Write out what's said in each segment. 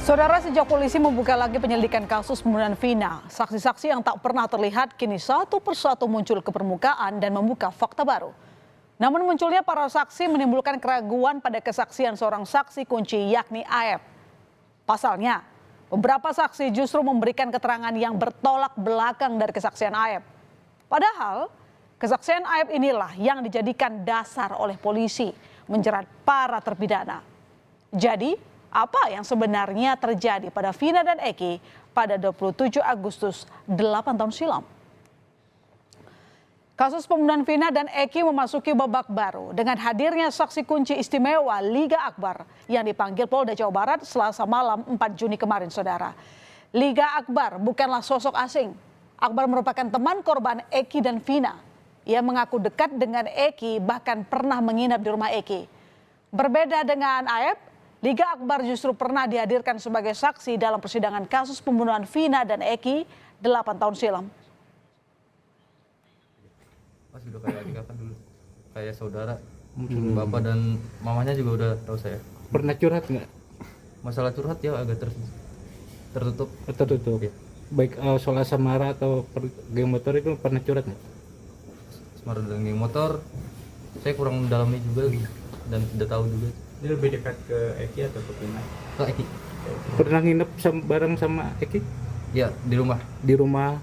Saudara, sejak polisi membuka lagi penyelidikan kasus pembunuhan Vina, saksi-saksi yang tak pernah terlihat kini satu persatu muncul ke permukaan dan membuka fakta baru. Namun munculnya para saksi menimbulkan keraguan pada kesaksian seorang saksi kunci yakni Aep. Pasalnya, beberapa saksi justru memberikan keterangan yang bertolak belakang dari kesaksian Aep. Padahal, kesaksian Aep inilah yang dijadikan dasar oleh polisi menjerat para terpidana. Jadi, apa yang sebenarnya terjadi pada Vina dan Eki pada 27 Agustus 8 tahun silam? Kasus pembunuhan Vina dan Eki memasuki babak baru dengan hadirnya saksi kunci istimewa Liga Akbar yang dipanggil Polda Jawa Barat Selasa malam 4 Juni kemarin, saudara. Liga Akbar bukanlah sosok asing. Akbar merupakan teman korban Eki dan Vina. Ia mengaku dekat dengan Eki, bahkan pernah menginap di rumah Eki. Berbeda dengan Aep, Liga Akbar justru pernah dihadirkan sebagai saksi dalam persidangan kasus pembunuhan Vina dan Eki 8 tahun silam. Mas udah kayak adik kan dulu, kayak saudara. Bapak dan mamanya juga udah tahu saya. Pernah curhat nggak? Masalah curhat ya agak tertutup. Tertutup. Ya. Baik soal asmara atau geng motor itu pernah curhat nggak? Asmara dan geng motor, saya kurang mendalami juga dan tidak tahu juga. Dia lebih dekat ke Eki atau ke Vina? Ke Eki. Pernah nginep bareng sama Eki? Ya, di rumah. Di rumah.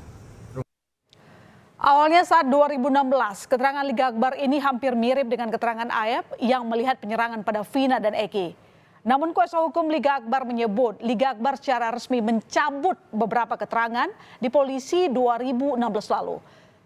Awalnya saat 2016, keterangan Liga Akbar ini hampir mirip dengan keterangan Aep yang melihat penyerangan pada Vina dan Eki. Namun kuasa hukum Liga Akbar menyebut Liga Akbar secara resmi mencabut beberapa keterangan di polisi 2016 lalu.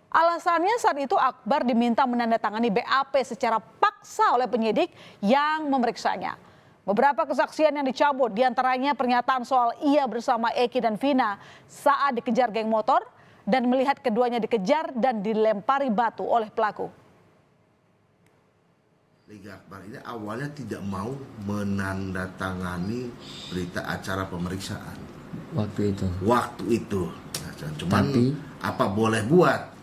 Alasannya saat itu Akbar diminta menandatangani BAP secara paksa oleh penyidik yang memeriksanya. Beberapa kesaksian yang dicabut diantaranya pernyataan soal ia bersama Eki dan Vina saat dikejar geng motor dan melihat keduanya dikejar dan dilempari batu oleh pelaku. Liga Akbar ini awalnya tidak mau menandatangani berita acara pemeriksaan. Waktu itu. Nah, cuman apa boleh buat?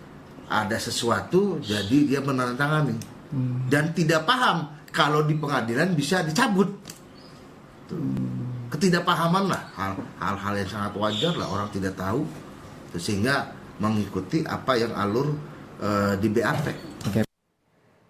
Ada sesuatu jadi dia menandatangani dan tidak paham kalau di pengadilan bisa dicabut. Ketidakpahaman lah, hal-hal yang sangat wajar lah, orang tidak tahu sehingga mengikuti apa yang alur di BAP.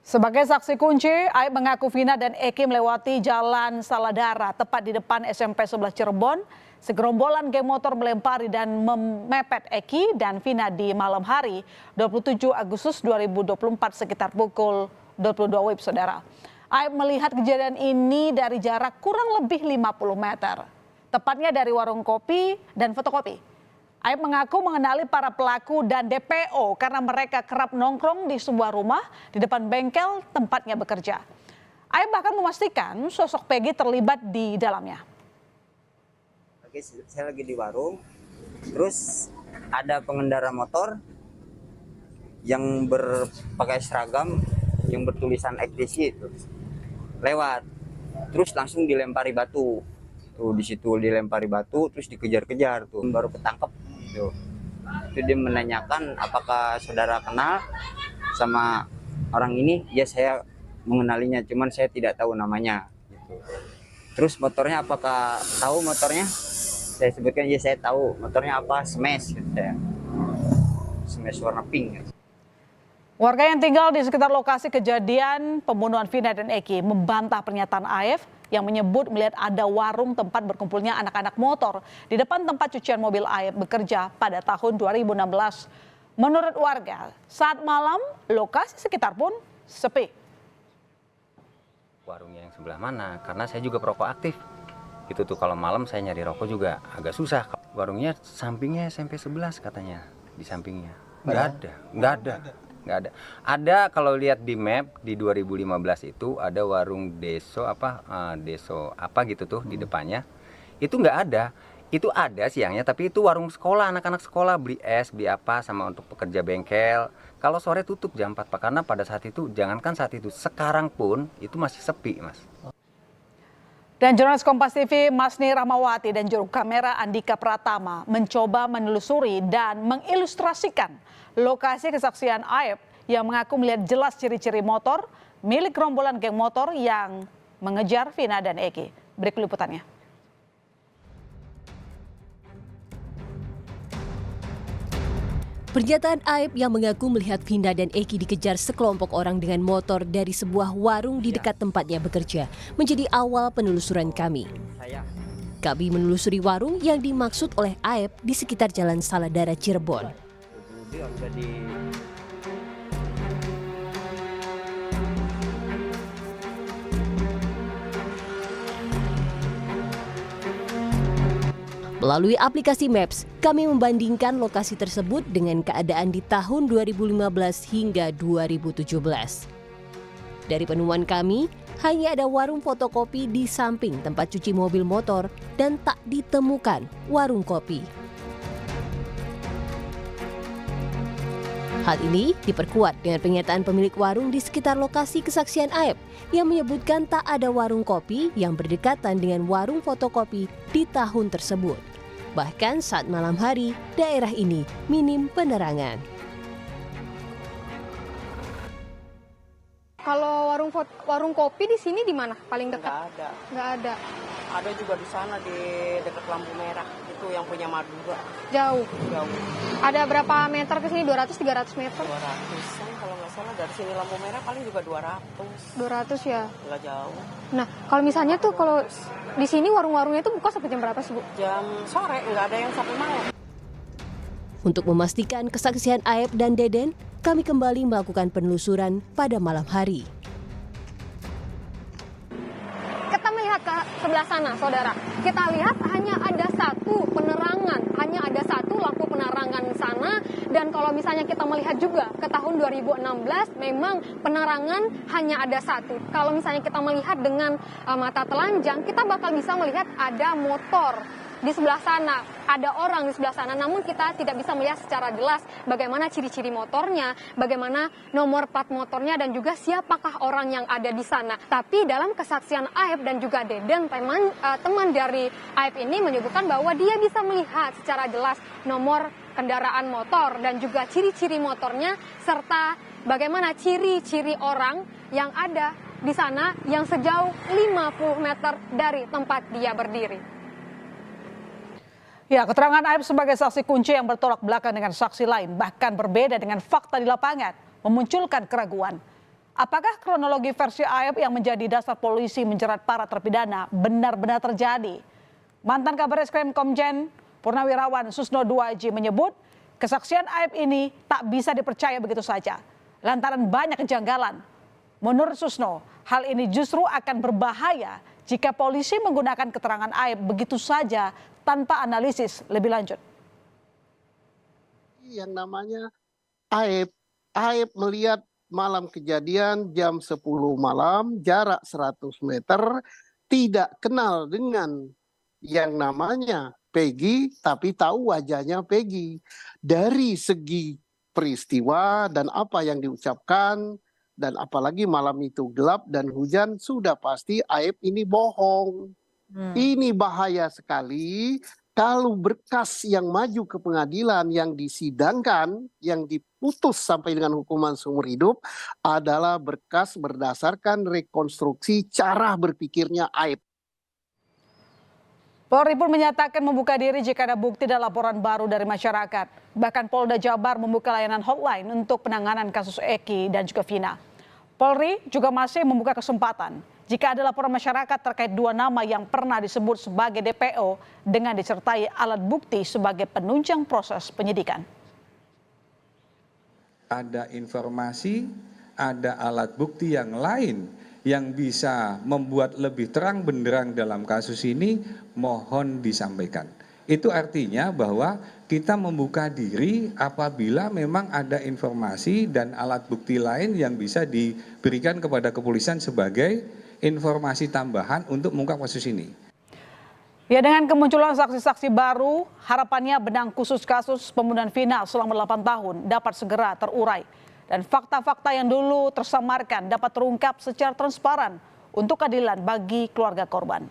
Sebagai saksi kunci, Aep mengaku Vina dan Eki melewati jalan Saladara tepat di depan SMP 11 Cirebon. Segerombolan geng motor melempari dan memepet Eki dan Vina di malam hari 27 Agustus 2024 sekitar pukul 22 WIB, saudara. Aep melihat kejadian ini dari jarak kurang lebih 50 meter. Tepatnya dari warung kopi dan fotokopi. Aep mengaku mengenali para pelaku dan DPO karena mereka kerap nongkrong di sebuah rumah di depan bengkel tempatnya bekerja. Aep bahkan memastikan sosok Peggy terlibat di dalamnya. Saya lagi di warung, terus ada pengendara motor yang berpakai seragam yang bertulisan XTC itu lewat, terus langsung dilempari batu. Tuh di situ dilempari batu, terus dikejar-kejar tuh, baru ketangkep. Tuh. Itu dia menanyakan apakah saudara kenal sama orang ini? Ya saya mengenalinya, cuman saya tidak tahu namanya. Gitu. Terus motornya apakah tahu motornya? Saya sebutkan ya saya tahu motornya apa, Smash gitu saya. Smash warna pink. Gitu. Warga yang tinggal di sekitar lokasi kejadian pembunuhan Vina dan Eki membantah pernyataan Aep yang menyebut melihat ada warung tempat berkumpulnya anak-anak motor di depan tempat cucian mobil Aep bekerja pada tahun 2016. Menurut warga, saat malam lokasi sekitar pun sepi. Warungnya yang sebelah mana? Karena saya juga perokok aktif. Itu tuh kalau malam saya nyari rokok juga agak susah. Warungnya sampingnya SMP 11 katanya, di sampingnya. Nggak ada. Ada kalau lihat di map di 2015 itu ada warung deso apa gitu tuh di depannya. Itu nggak ada. Itu ada siangnya tapi itu warung sekolah, anak-anak sekolah beli es, beli apa sama untuk pekerja bengkel. Kalau sore tutup jam 4 Pak, karena pada saat itu jangankan saat itu, sekarang pun itu masih sepi, Mas. Dan jurnalis Kompas TV Masni Rahmawati dan juru kamera Andika Pratama mencoba menelusuri dan mengilustrasikan lokasi kesaksian Aep yang mengaku melihat jelas ciri-ciri motor milik gerombolan geng motor yang mengejar Vina dan Eki. Berikut liputannya. Pernyataan Aep yang mengaku melihat Vina dan Eki dikejar sekelompok orang dengan motor dari sebuah warung di dekat tempatnya bekerja menjadi awal penelusuran kami. Kami menelusuri warung yang dimaksud oleh Aep di sekitar Jalan Saladara, Cirebon. Melalui aplikasi Maps, kami membandingkan lokasi tersebut dengan keadaan di tahun 2015 hingga 2017. Dari penemuan kami, hanya ada warung fotokopi di samping tempat cuci mobil motor dan tak ditemukan warung kopi. Hal ini diperkuat dengan pernyataan pemilik warung di sekitar lokasi kesaksian Aep yang menyebutkan tak ada warung kopi yang berdekatan dengan warung fotokopi di tahun tersebut. Bahkan saat malam hari, daerah ini minim penerangan. Kalau warung kopi di sini di mana paling dekat? Nggak ada. Nggak ada. Ada juga di sana di dekat lampu merah itu yang punya Madura. Jauh. Jauh. Ada berapa meter ke sini? 200-300 meter? 200-an kalau nggak salah, dari sini lampu merah paling juga 200. 200 ya. Nggak jauh. Nah, kalau misalnya tuh kalau di sini warung-warungnya itu buka sampai jam berapa sih, Bu? Jam sore, nggak ada yang sampai malam. Untuk memastikan kesaksian Aep dan Deden, kami kembali melakukan penelusuran pada malam hari. Kita melihat ke sebelah sana, saudara. Kita lihat hanya ada satu penerangan, hanya ada satu lampu penerangan di sana. Dan kalau misalnya kita melihat juga ke tahun 2016, memang penerangan hanya ada satu. Kalau misalnya kita melihat dengan mata telanjang, kita bakal bisa melihat ada motor di sebelah sana, ada orang di sebelah sana, namun kita tidak bisa melihat secara jelas bagaimana ciri-ciri motornya, bagaimana nomor plat motornya, dan juga siapakah orang yang ada di sana. Tapi dalam kesaksian Aep dan juga Deden, teman dari Aep ini menyebutkan bahwa dia bisa melihat secara jelas nomor kendaraan motor dan juga ciri-ciri motornya, serta bagaimana ciri-ciri orang yang ada di sana yang sejauh 50 meter dari tempat dia berdiri. Ya, keterangan Aep sebagai saksi kunci yang bertolak belakang dengan saksi lain, bahkan berbeda dengan fakta di lapangan, memunculkan keraguan. Apakah kronologi versi Aep yang menjadi dasar polisi menjerat para terpidana benar-benar terjadi? Mantan Kabarreskrim Komjen Purnawirawan Susno Duaji menyebut kesaksian Aep ini tak bisa dipercaya begitu saja, lantaran banyak kejanggalan. Menurut Susno, hal ini justru akan berbahaya jika polisi menggunakan keterangan Aep begitu saja tanpa analisis lebih lanjut. Yang namanya Aep melihat malam kejadian jam 10 malam, jarak 100 meter, tidak kenal dengan yang namanya Peggy, tapi tahu wajahnya Peggy. Dari segi peristiwa dan apa yang diucapkan, dan apalagi malam itu gelap dan hujan, sudah pasti Aep ini bohong. Ini bahaya sekali kalau berkas yang maju ke pengadilan, yang disidangkan, yang diputus sampai dengan hukuman seumur hidup adalah berkas berdasarkan rekonstruksi cara berpikirnya Aep. Polri pun menyatakan membuka diri jika ada bukti dan laporan baru dari masyarakat. Bahkan Polda Jabar membuka layanan hotline untuk penanganan kasus Eki dan juga Vina. Polri juga masih membuka kesempatan jika ada laporan masyarakat terkait dua nama yang pernah disebut sebagai DPO dengan disertai alat bukti sebagai penunjang proses penyidikan. Ada informasi, ada alat bukti yang lain yang bisa membuat lebih terang benderang dalam kasus ini, mohon disampaikan. Itu artinya bahwa kita membuka diri apabila memang ada informasi dan alat bukti lain yang bisa diberikan kepada kepolisian sebagai informasi tambahan untuk mengungkap kasus ini. Ya, dengan kemunculan saksi-saksi baru, harapannya benang khusus kasus pembunuhan Vina selama 8 tahun dapat segera terurai. Dan fakta-fakta yang dulu tersamarkan dapat terungkap secara transparan untuk keadilan bagi keluarga korban.